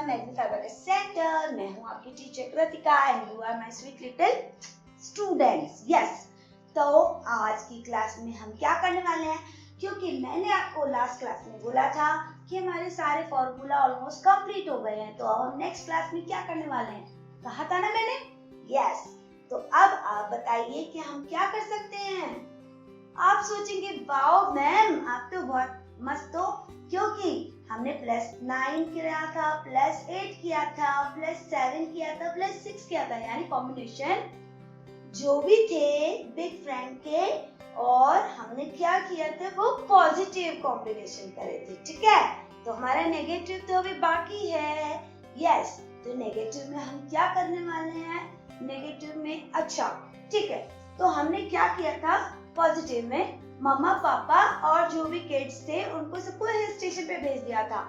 Everyone, magnify word centre. मैं हूँ आपकी teacher Kritika and you are my sweet little students. Yes, तो आज की क्लास में हम क्या करने वाले हैं, क्योंकि मैंने आपको लास्ट क्लास में बोला था कि हमारे सारे फॉर्मूला ऑलमोस्ट कंप्लीट हो गए हैं, तो अब हम नेक्स्ट क्लास में क्या करने वाले हैं, कहा था ना मैंने। यस, तो अब आप बताइए कि हम क्या कर सकते हैं। आप सोचेंगे वाओ मैम आप तो बहुत मस्त हो, क्योंकि हमने +9 किया था, +8 किया था, +7 किया था, +6 किया था, यानी कॉम्बिनेशन जो भी थे बिग फ्रेंड के, और हमने क्या किया था वो पॉजिटिव कॉम्बिनेशन करे थे। ठीक है, तो हमारा नेगेटिव तो अभी बाकी है। यस, तो नेगेटिव में हम क्या करने वाले हैं, नेगेटिव में अच्छा ठीक है, तो हमने क्या किया था, पॉजिटिव में मम्मा पापा और जो भी किड्स थे उनको सबको हिल स्टेशन पे भेज दिया था।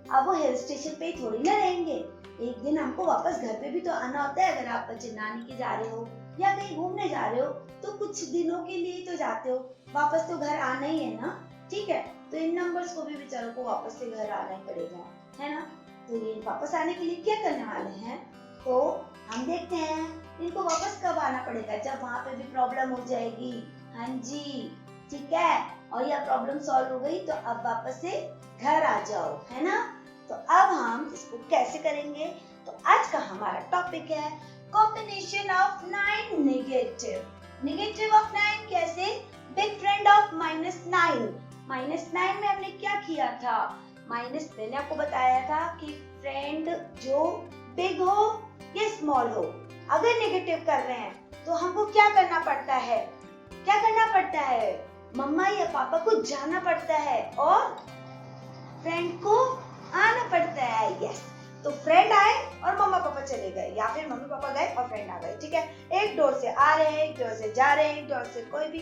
अब वो हिल स्टेशन पे ही थोड़ी ना रहेंगे, एक दिन हमको वापस घर पे भी तो आना होता है। अगर आप बच्चे नानी के जा रहे हो या कहीं घूमने जा रहे हो तो कुछ दिनों के लिए तो जाते हो, वापस तो घर आना ही है ना। ठीक है, तो इन नंबर्स को भी बेचारों को वापस से घर आना ही पड़ेगा, है ना। तो ये वापस आने के लिए क्या करने वाले हैं, तो हम देखते हैं इनको वापस कब आना पड़ेगा, जब वहाँ पे भी प्रॉब्लम हो जाएगी। हाँ जी, ठीक है, और यह प्रॉब्लम सॉल्व हो गई तो अब वापस से घर आ जाओ, है ना। तो अब हम इसको कैसे करेंगे, तो आज का हमारा टॉपिक है कॉम्बिनेशन ऑफ 9 नेगेटिव ऑफ 9। कैसे, बिग फ्रेंड ऑफ -9। -9 में हमने क्या किया था, मैंने आपको बताया था कि फ्रेंड जो बिग हो या स्मॉल हो, अगर नेगेटिव कर रहे हैं तो हमको क्या करना पड़ता है, क्या करना पड़ता है, मम्मा या पापा को जाना पड़ता है और फ्रेंड को आना पड़ता है। यस, तो फ्रेंड आए और मम्मा पापा चले गए, या फिर मम्मी पापा गए और फ्रेंड आ गए। ठीक है, एक डोर से आ रहे हैं, एक डोर से जा रहे हैं, एक डोर से कोई भी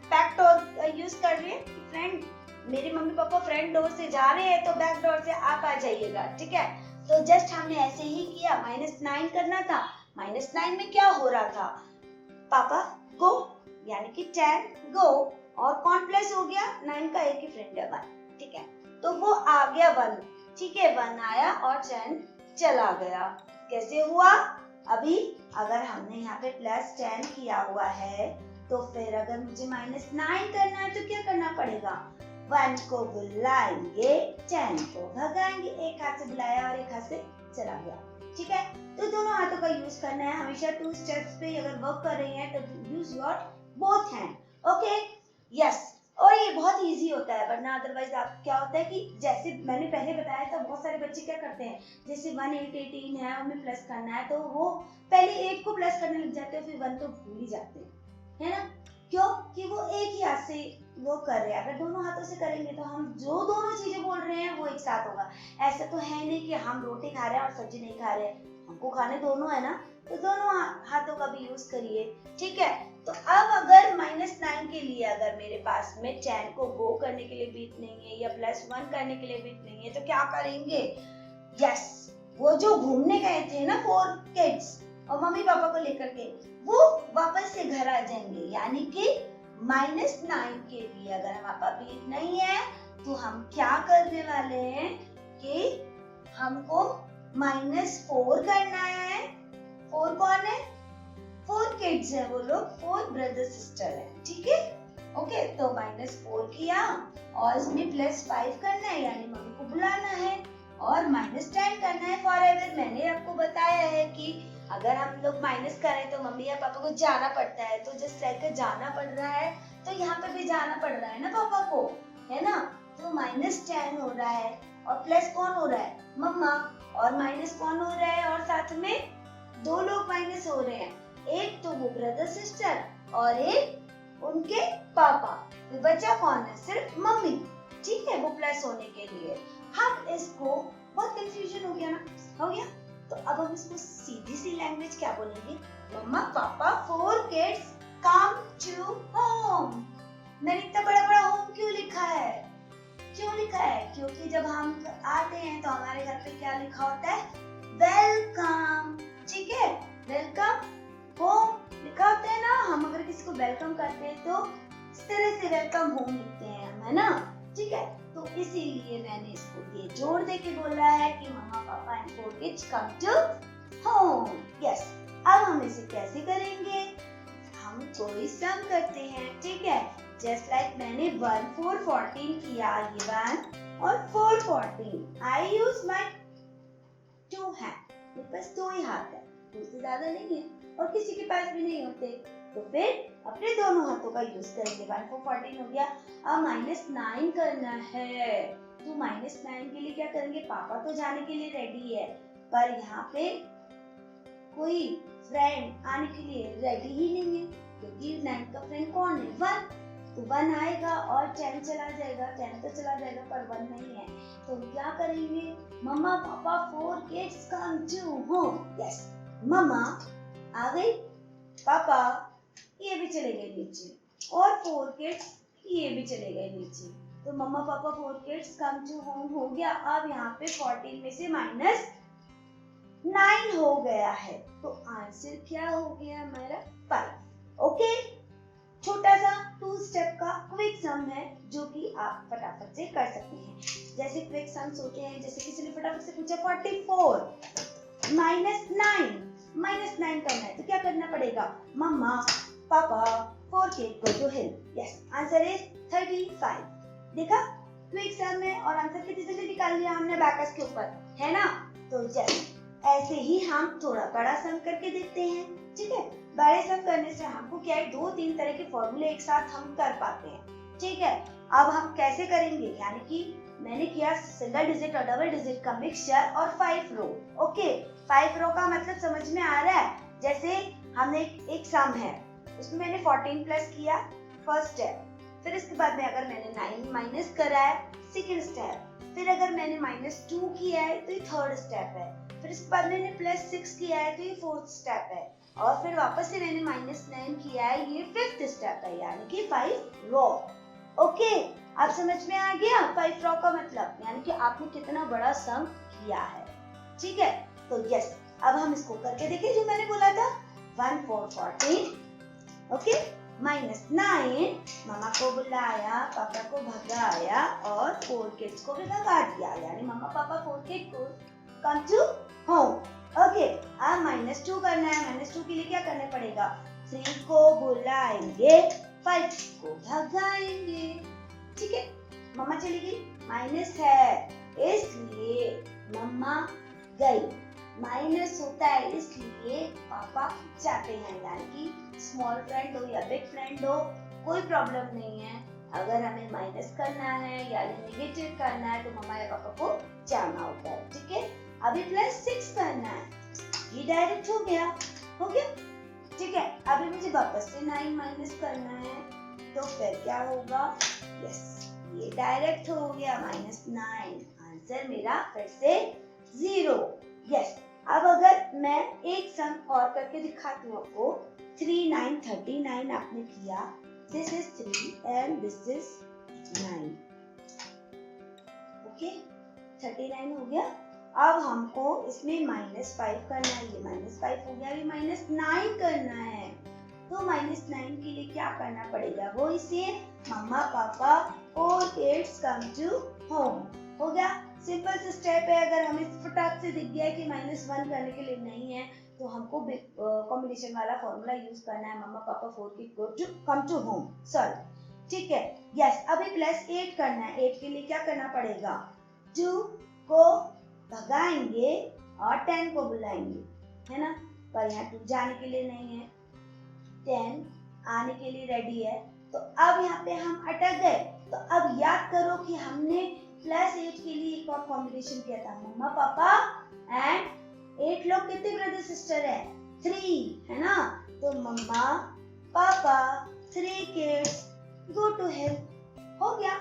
बैक डोर यूज कर रहे हैं। फ्रेंड, मेरे मम्मी पापा फ्रेंड डोर से जा रहे हैं तो बैक डोर से आप आ जाइएगा। ठीक है, तो जस्ट हमने ऐसे ही किया, -9 करना था। -9 में क्या हो रहा था, पापा गो यानी कि 10 गो, और कौन प्लस हो गया, 9 का एक ही फ्रेंड है 1। ठीक है, तो वो आ गया 1। ठीक है, 1 आया और 10 चला गया। कैसे हुआ, अभी अगर हमने यहाँ पे +10 किया हुआ है तो फिर अगर मुझे -9 करना है तो क्या करना पड़ेगा, 1 को बुलाएंगे, 10 को भगाएंगे। एक हाथ से बुलाया और एक हाथ से चला गया। ठीक है, तो दोनों हाथों का यूज करना है हमेशा। 2 स्टेप्स पे अगर वर्क कर रही हैं तो use your both hand. Okay, yes, और ये बहुत इजी होता है, वरना अदरवाइज आप क्या होता है कि जैसे मैंने पहले बताया था, बहुत सारे बच्चे क्या करते हैं, जैसे 1 8 18 है, उनमें प्लस करना है तो वो पहले 8 को प्लस करने लग जाते हैं, फिर 1 तो भूल ही जाते हैं, है ना। क्यों, कि वो एक ही हाथ से वो कर रहे हैं। अगर दोनों हाथों से करेंगे तो हम जो दोनों चीजें बोल रहे हैं वो एक साथ होगा। ऐसा तो है नहीं कि हम रोटी खा रहे हैं और सब्जी नहीं खा रहे हैं, हमको खाने दोनों है ना, तो दोनों हाथों का भी यूज करिए। ठीक है, तो अब अगर -9 के लिए अगर मेरे पास में 10 को गो करने के लिए बीट नहीं है या +1 करने के लिए बीट नहीं है तो क्या करेंगे, यस, वो जो घूमने गए थे ना 4 किड्स और मम्मी पापा को लेकर के, वो वापस से घर आ जाएंगे। यानी कि -9 के लिए अगर हमारे पास बीट नहीं है तो हम क्या करने वाले हैं कि हमको -4 करना है। 4 कौन है, 4 किड्स है, वो लोग 4 ब्रदर सिस्टर है। ठीक है, ओके, तो -4 किया और इसमें +5 करना है, यानी मम्मी को बुलाना है, और -10 करना है फॉरएवर। मैंने आपको बताया है कि अगर हम लोग माइनस करें तो मम्मी या पापा को जाना पड़ता है, तो जस्ट लाइक जाना पड़ रहा है तो यहाँ पे भी जाना पड़ रहा है ना पापा को, है ना। तो -10 हो रहा है और प्लस कौन हो रहा है, मम्मा, और माइनस कौन हो रहा है, और साथ में 2 लोग माइनस हो रहे हैं, एक तो वो ब्रदर सिस्टर और एक उनके पापा, तो बचा कौन है, सिर्फ मम्मी। ठीक है, वो प्लस होने के लिए हम इसको, बहुत कंफ्यूजन हो गया ना, हो गया, तो अब हम इसको सीधी सी लैंग्वेज क्या बोलेंगे, मम्मा पापा 4 किड्स कम टू होम। मैंने इतना बड़ा होम क्यों लिखा है, क्यों लिखा है, क्योंकि जब हम आते हैं तो हमारे घर पे क्या लिखा होता है, वेलकम। ठीक है, वेलकम होम लिखा होता है ना। हम अगर किसी को वेलकम करते हैं तो इस तरह से वेलकम होम लिखते हैं हम, है ना। ठीक है, तो इसीलिए मैंने इसको ये जोड़ दे के बोला है कि मम्मा पापा and 4 kids come to home. Yes, अब हम इसे कैसे करेंगे? हम कोई सम करते हैं, ठीक है। जस्ट लाइक मैंने 1 4 14 किया, ये 1 और 4 14. आई यूज माई 2 हैंड, मेरे पास 2 ही हाथ है, 2 से ज्यादा नहीं है और किसी के पास भी नहीं होते, तो फिर अपने दोनों हाथों का यूज करेंगे। 1 4 14 हो गया। अब -9 करना है, तो -9 के लिए क्या करेंगे? पापा तो जाने के लिए रेडी है, पर यहाँ पे कोई फ्रेंड आने के लिए रेडी ही नहीं है, क्योंकि 9 का फ्रेंड कौन है? 1, तो 1 आएगा और 10 चला जाएगा, 10 तो चला जाएगा पर 1 नहीं है, तो क्या करेंगे? मम्मा पापा 4 kids come to home. Yes, मम्मा आ गई, पापा ये भी चले गए नीचे और 4 kids ये भी चले गए नीचे, तो मम्मा पापा 4 kids come to home हो गया। अब यहाँ पे 14 में से -9 हो गया है, तो आंसर क्या हो गया हमारा? 5। ओके, छोटा सा 2 स्टेप का क्विक सम है जो कि आप फटाफट से कर सकते हैं। जैसे क्विक सम होते हैं, जैसे किसी ने फटाफट से पूछा 44 -9 करना है, तो क्या करना पड़ेगा? मम्मा पापा 4 kids go to hill. Yes, answer is 35। देखा, क्विक सम है और आंसर कितनी जल्दी निकाल लिया हमने बैकस के ऊपर, है ना? तो जस्ट ऐसे ही हम थोड़ा बड़ा सम करके देखते हैं, ठीक है। बड़े सम करने से हमको क्या है, 2-3 तरह के फॉर्मूले एक साथ हम कर पाते हैं, ठीक है। अब हम कैसे करेंगे? यानी कि मैंने किया सिंगल डिजिट और डबल डिजिट का मिक्सचर और 5 रो। ओके, 5 रो का मतलब समझ में आ रहा है? जैसे हमने एक सम है, उसमें मैंने 14 प्लस किया, फर्स्ट स्टेप, फिर इसके बाद में अगर मैंने 9 माइनस करा है, सेकंड स्टेप, फिर अगर मैंने -2 किया है तो ये थर्ड स्टेप है, फिर इसके बाद मैंने +6 किया है तो ये फोर्थ स्टेप है, और फिर वापस से मैंने -9 किया है, ये फिफ्थ स्टेप है, यानी कि 5 रो। ओके, आप समझ में आ गया 5 रो का मतलब, यानी कि आपने कितना बड़ा सम किया है, ठीक है। तो यस, अब हम इसको करके देखें जो मैंने बोला था। 1 4 14, ओके, -9, मम्मा को बुलाया, पापा को भगाया और 4 kids को भी भगा दिया, यानी मम्मा पापा 4 kids को come to home. ओके, अब -2 करना है, -2 के लिए क्या करना पड़ेगा? 3 को बुलाएंगे, 5 को भगाएंगे, ठीक है। मम्मा चली गई, माइनस है इसलिए मम्मा गई, माइनस होता है इसलिए पापा जाते हैं, यानी कि स्मॉल फ्रेंड हो या बिग फ्रेंड हो कोई प्रॉब्लम नहीं है। अगर हमें माइनस करना है या नेगेटिव करना है तो मम्मा या पापा को जाना होता है, ठीक है। अभी +6 करना है, ये डायरेक्ट हो गया, ठीक है। अभी मुझे वापस से 9 माइनस करना है, तो फिर क्या होगा? यस, ये डायरेक्ट हो गया -9, आंसर मेरा फिर से 0। यस, अब अगर मैं एक सम और करके दिखाती हूँ आपको, 3 9 39 आपने किया, this is 3 and this is 9, okay, 39 हो गया। अब हमको इसमें -5 करना है, ये -5 हो गया, ये -9 करना है, तो -9 के लिए क्या करना पड़ेगा? वो इसे मम्मा पापा 4 kids come to home हो गया। सिंपल सा स्टेप है, अगर हमें फटाक से दिख गया कि -1 करने के लिए नहीं है तो हमको कॉम्बिनेशन वाला फॉर्मूला यूज करना है, मम्मा पापा 4 kids come to home, sorry, ठीक है। यस, अभी +8 करना है, 8 के लिए क्या करना पड़ेगा? 2 को भगाएंगे और 10 को बुलाएंगे, है ना, पर यहाँ 2 जाने के लिए नहीं है, 10 आने के लिए रेडी है, तो अब यहाँ पे हम अटक गए। तो अब याद करो कि हमने +8 के लिए एक और कॉम्बिनेशन किया था, मम्मा पापा एंड 8 लोग कितने ब्रदर सिस्टर है? 3, है ना, तो मम्मा पापा 3 kids go to hill, हो गया,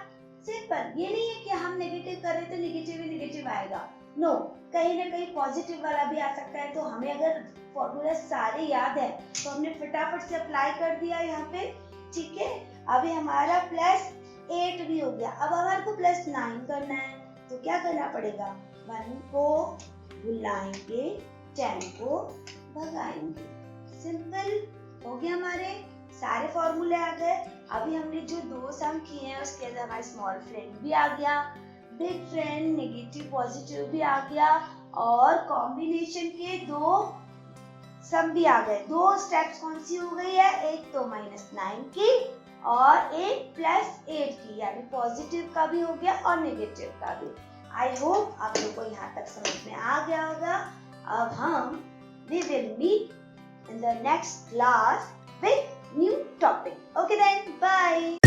सिंपल। ये नहीं है कि हम नेगेटिव कर रहे तो नेगेटिव ही नेगेटिव आएगा, नो, कहीं ना कहीं पॉजिटिव वाला भी आ सकता है। तो हमें अगर फॉर्मूला सारे याद है तो हमने फटाफट से अप्लाई कर दिया यहाँ पे, ठीक है। अभी हमारा +8 भी हो गया। अब हमारे को +9 करना है, तो क्या करना पड़ेगा? 1 को बुलाएंगे, 10 को भगाएंगे, सिंपल हो गया। हमारे सारे फॉर्मूले आ गए। अभी हमने जो 2 सम किए हैं उसके अंदर हमारा स्मॉल फ्रेंड भी आ गया, बिग फ्रेंड, नेगेटिव पॉजिटिव भी आ गया और कॉम्बिनेशन के 2 सम भी आ गए। 2 स्टेप्स कौन सी हो गई है, एक तो -9 की और एक +8 की, यानी पॉजिटिव का भी हो गया और नेगेटिव का भी। आई होप आप लोगों को यहाँ तक समझ में आ गया होगा। अब हम we will meet in the next class with new topic. Okay then, bye.